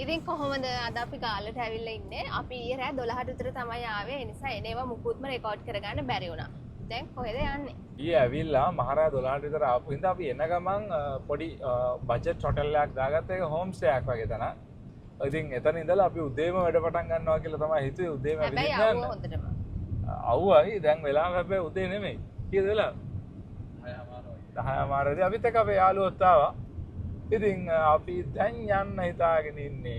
ඉතින් කොහොමද අද අපි ගාලට ඇවිල්ලා ඉන්නේ. අපි ඊයේ රෑ 12ට විතර තමයි ආවේ. ඒ නිසා එනේවා මුකුත්ම රෙකෝඩ් කරගන්න බැරි වුණා. දැන් කොහෙද යන්නේ? ඊයේ ඇවිල්ලා මහරෑ 12ට විතර ආපු හින්දා අපි එන ගමන් පොඩි බජට් හොටෙල් එකක් දාගත්ත එක හෝම් ස්ටේ එකක් වගේ තන. ඉතින් එතන ඉඳලා අපි උදේම වැඩ පටන් ගන්නවා කියලා තමයි හිතුවේ උදේම ඇවිදින්න යන්න. හැබැයි හොඳටම. අවුවයි දැන් වෙලාව හැබැයි උදේ නෙමෙයි. කීයද වෙලාව? 10:00 අපිත් එක්ක අපේ යාළුවොත් ආවා. ඉතින් අපි දැන් යන්න හිතාගෙන ඉන්නේ.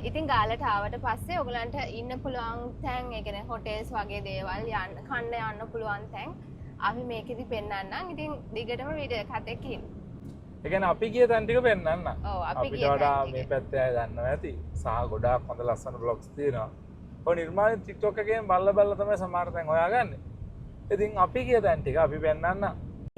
ඉතින් ගාලට ආවට පස්සේ ඔයගලන්ට ඉන්න පුළුවන් තැන් ඒ කියන්නේ හොටෙල්ස් වගේ දේවල් යන්න කන්න යන්න පුළුවන් තැන් අපි මේකෙදි පෙන්නන්නම්. ඉතින් දිගටම වීඩියෝ එකත් එක්ක ඉන්න. ඒ කියන්නේ අපි ගිය තැන් ටික පෙන්නන්න. ඔව් අපි අපිට ගිය වඩා තැන් මේ ටික. පැත්තේ අය දන්නවා ඇති. සහ ගොඩාක් හොඳ ලස්සන බ්ලොග්ස් තියෙනවා. ඔය නිර්මාණ TikTok එකෙන් බල්ල තමයි සමහර තැන් හොයාගන්නේ. ඉතින් අපි ගිය තැන් ටික අපි පෙන්නන්න.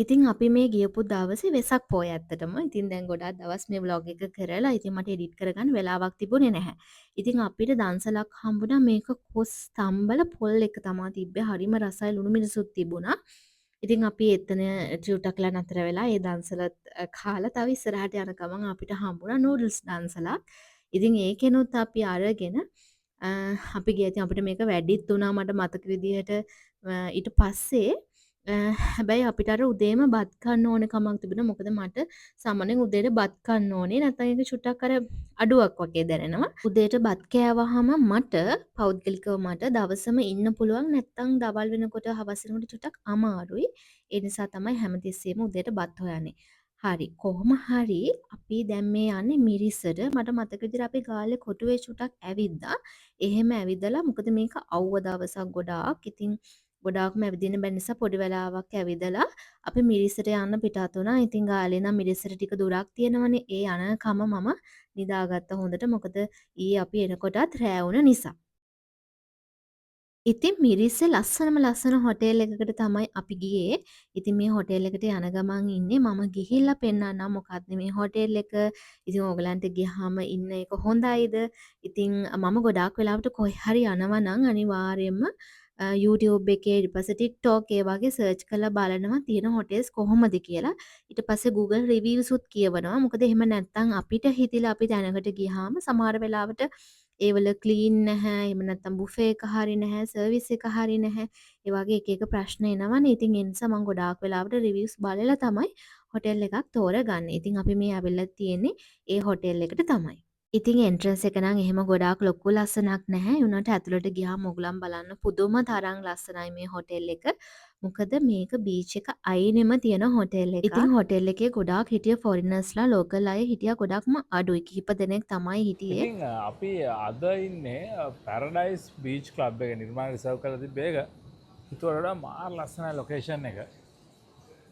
ඉතින් අපි මේ ගියපු දවසේ වෙසක් පෝය ඇත්තටම. ඉතින් දැන් ගොඩාක් දවස් මේ vlog එක කරලා ඉතින් මට එඩිට් කරගන්න වෙලාවක් තිබුණේ නැහැ. ඉතින් අපිට දන්සලක් හම්බුණා මේක කොස් තම්බල පොල් එක තමයි තිබ්බේ. හරිම රසයි ලුණු මිරිසුත් තිබුණා. ඉතින් අපි එතන ටියුටක්ලා නතර වෙලා ඒ දන්සලත් කාලා තව ඉස්සරහට යන ගමන් අපිට හම්බුණා නූඩල්ස් දන්සලක්. ඉතින් ඒකෙනුත් අපි අරගෙන අපි ගියා. ඉතින් අපිට මේක වැඩිත් වුණා මට මතක විදිහට ඊට පස්සේ හැබැයි අපිට අර උදේම බත් කන්න ඕන කමක් තිබුණා. මොකද මට සාමාන්‍යයෙන් උදේට බත් කන්න ඕනේ. නැත්නම් ඒක චුට්ටක් අර අඩුවක් වගේ දැනෙනවා. උදේට බත් කෑවහම මට පෞද්ගලිකව මට දවසම ඉන්න පුළුවන්. නැත්නම් දවල් වෙනකොට හවස වෙනකොට චුට්ටක් අමාරුයි. ඒ නිසා තමයි හැමතිස්සෙම උදේට බත් හොයන්නේ. හරි කොහොම හරි අපි දැන් මේ යන්නේ මිරිසට. මට මතක විදිහට අපි ගාල්ලේ කොටුවේ චුට්ටක් ඇවිද්දා. එහෙම ඇවිදලා මොකද මේක අවුව දවසක් ගොඩාක්. ඉතින් ගොඩාක්ම ඇවිදින්න බැරි නිසා පොඩි වෙලාවක් ඇවිදලා අපි මිරිසට යන්න පිටත් වුණා. ඉතින් ගාලේ නම් මිරිසට ටික දුරක් තියෙනවනේ. ඒ යන කම මම නිදාගත්ත හොඳට. මොකද ඊයේ අපි එනකොටත් රෑ වුණ නිසා. ඉතින් මිරිස්සේ ලස්සන හොටෙල් එකකට තමයි අපි ගියේ. ඉතින් මේ හොටෙල් එකට යන ගමන් ඉන්නේ මම ගිහිල්ලා පෙන්නන්නම් මොකක්ද මේ හොටෙල් එක. ඉතින් ඕගලන්ට ගියාම ඉන්න එක හොඳයිද? ඉතින් මම ගොඩාක් වෙලාවට කොහේ හරි යනවා නම් අනිවාර්යයෙන්ම YouTube එකේ ඊට පස්සේ TikTok ඒ වගේ සර්ච් කරලා බලනවා තියෙන හොටෙල්ස් කොහොමද කියලා. ඊට පස්සේ Google reviews උත් කියවනවා. මොකද එහෙම නැත්නම් අපිට හිතිලා අපි දැනකට ගියාම සමහර වෙලාවට ඒවල ක්ලීන් නැහැ. එහෙම නැත්නම් බුෆේ එක හරි නැහැ, සර්විස් එක හරි නැහැ. ඒ වගේ එක එක ප්‍රශ්න එනවනේ. ඉතින් ඒ නිසා මම ගොඩාක් වෙලාවට රිවිව්ස් බලලා තමයි හොටෙල් එකක් තෝරගන්නේ. ඉතින් අපි මේ ඇවිල්ලා තියෙන්නේ ඒ හොටෙල් එකට තමයි. ඉතින් එන්ට්‍රන්ස් එක නම් එහෙම ගොඩාක් ලොකු ලස්සනක් නැහැ. ඒ වුණාට ඇතුළට ගියාම ඔයගලන් බලන්න පුදුම තරම් ලස්සනයි මේ හොටෙල් එක. මොකද මේක බීච් එක අයිනෙම තියෙන හොටෙල් එක. ඉතින් හොටෙල් එකේ ගොඩාක් හිටිය ෆොරිනර්ස්ලා ලෝකල් අය හිටියා ගොඩක්ම අඩුයි. කිහිප දෙනෙක් තමයි හිටියේ. ඉතින් අපි අද ඉන්නේ පැරඩයිස් බීච් ක්ලබ් එක නිර්මාණ රිසර්ව් කරලා තිබ්බ එක. හිතුවට වඩා මාර ලස්සනයි ලොකේෂන් එක.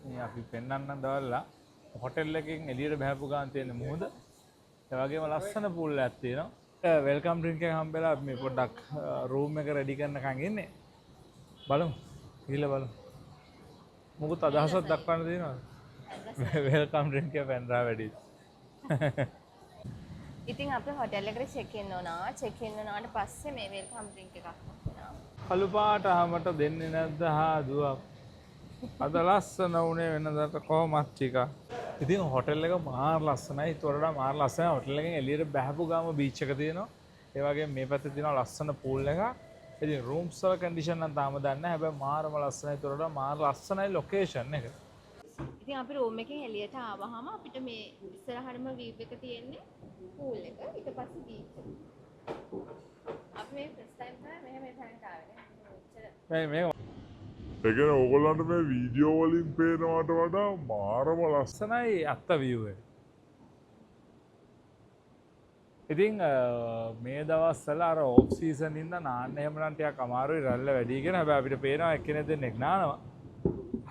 මේ අපි පෙන්නන්නම් දවල්ලා හොටෙල් එකකින් එළියට බහපු ගාන තියෙන මුහුද. ඒ වගේම ලස්සන පූල් එකක් තියෙනවා. වෙල්කම් ඩ්‍රින්ක් එක හම්බෙලා මේ පොඩ්ඩක් රූම් එක රෙඩි කරනකන් ඉන්නේ. බලමු. ගිහලා බලමු. මොකද අදහසක් දක්වන්න තියෙනවද? වෙල්කම් ඩ්‍රින්ක් එක පැන්රා වැඩි. ඉතින් අපි හොටෙල් එකට චෙක් ඉන් වුණා. චෙක් ඉන් වුණාට පස්සේ මේ වෙල්කම් ඩ්‍රින්ක් එකක් දුන්නා. කළු පාට ආමට දෙන්නේ නැද්ද හාදුවක්. අද ලස්සන උනේ වෙනදාට කොහොමත් ටික. ඉතින් හොටෙල් එක මාර ලස්සනයි. ඒත් වඩා මාර ලස්සනයි. හොටෙල් එකෙන් එළියට බහපු ගාම බීච් එක තියෙනවා. ඒ වගේම මේ පැත්තේ තියෙනවා ලස්සන පූල් එකක්. ඉතින් රූම්ස් වල කන්ඩිෂන් නම් තාම දන්නේ නැහැ. හැබැයි මාරම ලස්සනයි. ඒත් වඩා මාර ලස්සනයි ලොකේෂන් එක. ඉතින් අපි රූම් එකෙන් එළියට ආවහම අපිට මේ ඉස්සරහටම වීව් එක තියෙන්නේ පූල් එක. ඊට පස්සේ බීච් එක. අපි මේ ෆස්ට් ටයිම් තමයි මෙහෙම තැනට ආවේ. මේක ඒ කියන්නේ ඕගොල්ලන්ට මේ වීඩියෝ වලින් පේනවට වඩා මාරම ලස්සන. ලස්සනයි අත්ත view එක. ඉතින් මේ දවස්වල අර ඕෆ් සීසන් ඉඳන් නාන්න එහෙම නම් ටිකක් අමාරුයි රැල්ල වැඩි කියන. හැබැයි අපිට පේනවා එක්කෙනෙක් දෙන්නෙක් නානවා.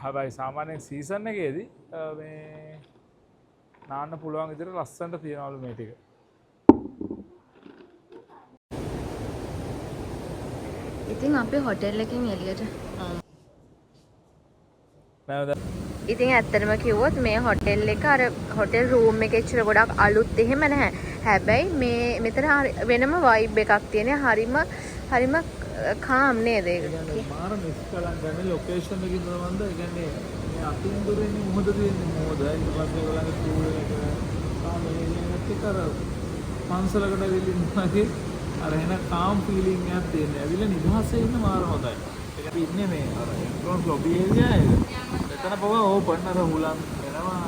හැබැයි සාමාන්‍යයෙන් සීසන් එකේදී මේ නාන්න පුළුවන් විදිහට ලස්සනට තියනවලු මේ ටික. ඉතින් අපි හොටෙල් එකෙන් එළියට නැවද ඉතින් ඇත්තටම කිව්වොත් මේ හොටෙල් එක අර හොටෙල් රූම් එකේ ඉච්චර ගොඩක් අලුත් එහෙම නැහැ. හැබැයි මේ මෙතන වෙනම වයිබ් එකක් තියෙන. හරිම කාම් නේද ඒක? මාර මිස් කලන් ගන්නේ ලොකේෂන් එකකින් නෝමන්ද? ඒ කියන්නේ මේ අතින් දුරින් මුහුද තියෙන්නේ මොකද? ඊට පස්සේ ඔයගොල්ලන්ගේ පූල් එක මේ කර පන්සලකට ඇවිල්ලා ඉන්නවාගේ අර එන කාම් ෆීලිං එකක් තියෙනවා. ඇවිල්ලා නිදහසේ ඉන්න මාර හොඳයි. ඒක අපි ඉන්නේ මේ අර එන්ට්‍රන්ස් ලොබි ඒරියා එක. මෙතන පවා ඕපන් අර හුලන් වෙනවා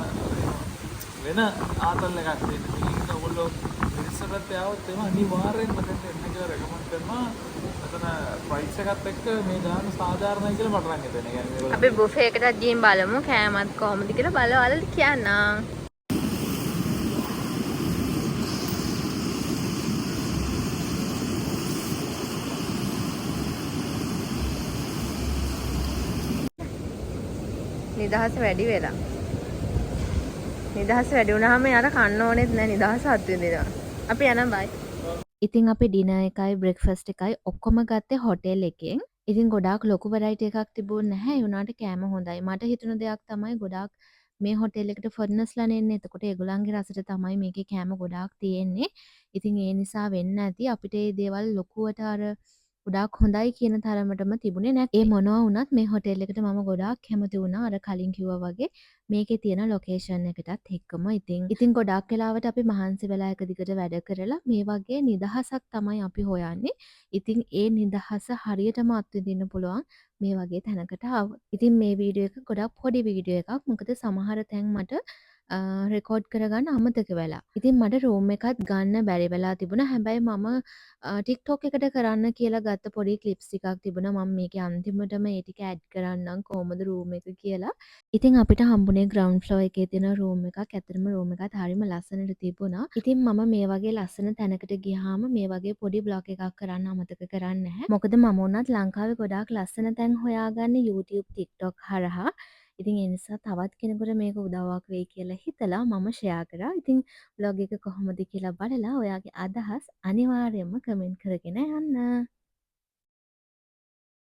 වෙන ආතල් එකක් තියෙන. මේක ඔයගොල්ලෝ පිරිසකට આવොත් එම අනිවාර්යෙන් මෙතනට එන්න කියලා රෙකමන්ඩ් කරනවා. මෙතන ප්‍රයිස් එකත් එක්ක මේ ගාන සාධාරණයි කියලා මට නම් හිතෙනවා. يعني මේගොල්ලෝ අපි බුෆේ එකටත් ගිහින් බලමු කෑමත් කොහොමද කියලා බලවල කියන්නම්. නිදහස වැඩි වෙලා. නිදහස වැඩි වුණාම යාර කන්න ඕනෙත් නෑ නිදහස අත්විඳිනවා. අපි යනවා බයි. ඉතින් අපි ඩිනර් එකයි බ්‍රෙක්ෆාස්ට් එකයි ඔක්කොම ගත්තේ හොටෙල් එකෙන්. ඉතින් ගොඩාක් ලොකු වෙරයිටි එකක් තිබුණේ නැහැ. ඒ වුණාට කෑම හොඳයි. මට හිතුණු දෙයක් තමයි ගොඩාක් මේ හොටෙල් එකට ෆොරිනර්ස්ලා නෙන්නේ. එතකොට ඒගොල්ලන්ගේ රසට තමයි මේකේ කෑම ගොඩාක් තියෙන්නේ. ඉතින් ඒ නිසා වෙන්න ඇති අපිට මේ දේවල් ලොකුවට අර ගොඩාක් හොඳයි කියන තරමටම තිබුණේ නැහැ. ඒ මොනවා වුණත් මේ හොටෙල් එකට මම ගොඩාක් කැමති වුණා. අර කලින් කිව්වා වගේ මේකේ තියෙන ලොකේෂන් එකටත් එක්කම. ඉතින් ගොඩාක් වෙලාවට අපි මහන්සි වෙලා එක දිගට වැඩ කරලා මේ වගේ නිදහසක් තමයි අපි හොයන්නේ. ඉතින් ඒ නිදහස හරියටම අත්විඳින්න පුළුවන් මේ වගේ තැනකට ආවොත්. ඉතින් මේ වීඩියෝ එක ගොඩක් පොඩි වීඩියෝ එකක්. මොකද සමහර තැන් මට රෙකෝඩ් කරගන්න අමතක වෙලා. ඉතින් මට රූම් එකත් ගන්න බැරි වෙලා තිබුණා. හැබැයි මම TikTok එකට කරන්න කියලා ගත්ත පොඩි ක්ලිප්ස් ටිකක් තිබුණා. මම මේකේ අන්තිමටම ඒ ටික ඇඩ් කරන්නම් කොහොමද රූම් එක කියලා. ඉතින් අපිට හම්බුනේ ග්‍රවුන්ඩ් ෆ්ලෝර් එකේ තියෙන රූම් එකක්. ඇත්තටම රූම් එකත් හරිම ලස්සනට තිබුණා. ඉතින් මම මේ වගේ ලස්සන තැනකට ගියාම මේ වගේ පොඩි බ්ලොග් එකක් කරන්න අමතක කරන්නේ නැහැ. මොකද මම උනත් ලංකාවේ ගොඩාක් ලස්සන තැන් හොයාගන්නේ YouTube, TikTok හරහා. ඉතින් ඒ නිසා තවත් කෙනෙකුට මේක උදව්වක් වෙයි කියලා හිතලා මම ෂෙයා කරා. ඉතින් vlog එක කොහොමද කියලා බලලා ඔයාගේ අදහස් අනිවාර්යයෙන්ම කමෙන්ට් කරගෙන යන්න.